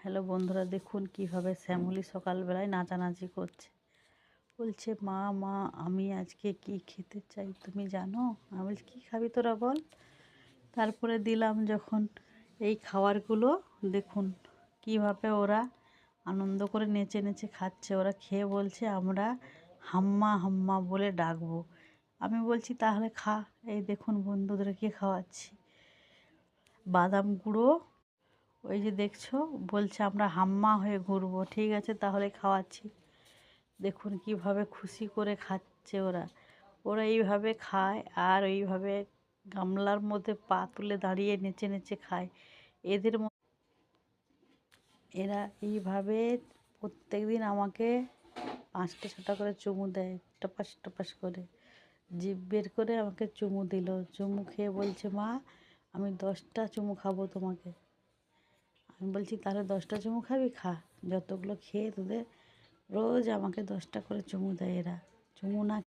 Hello বন্ধুরা, দেখুন কিভাবে শ্যামলী সকালবেলায় নাচানাচি করছে। বলছে, মা মা আমি আজকে কি খেতে চাই তুমি জানো? আমি বলছি, কী খাবি তোরা বল। তারপরে দিলাম যখন এই খাবারগুলো, দেখুন কিভাবে ওরা আনন্দ করে নেচে নেচে খাচ্ছে। ওরা খেয়ে বলছে আমরা হাম্মা হাম্মা বলে ডাকবো। আমি বলছি তাহলে খা। এই দেখুন বন্ধুদেরকে খাওয়াচ্ছি বাদাম গুঁড়ো। ওই যে দেখছো, বলছে আমরা হাম্মা হয়ে ঘুরবো। ঠিক আছে তাহলে খাওয়াচ্ছি। দেখুন কিভাবে খুশি করে খাচ্ছে ওরা। ওরা এইভাবে খায় আর এইভাবে গামলার মধ্যে পা তুলে দাঁড়িয়ে নেচে নেচে খায়। এদের এরা এইভাবে প্রত্যেক দিন আমাকে 5টা 6টা করে চুমু দেয়, টপাস টপাস করে জিভ বের করে আমাকে চুমু দিল। চুমু খেয়ে বলছে, মা আমি 10টা চুমু খাবো তোমাকে। আমি বলছি তাহলে 10টা চুমু খাবি, খা। যতগুলো খেয়ে তোদের রোজ আমাকে 10টা করে চুমু দেয় এরা। চুমু না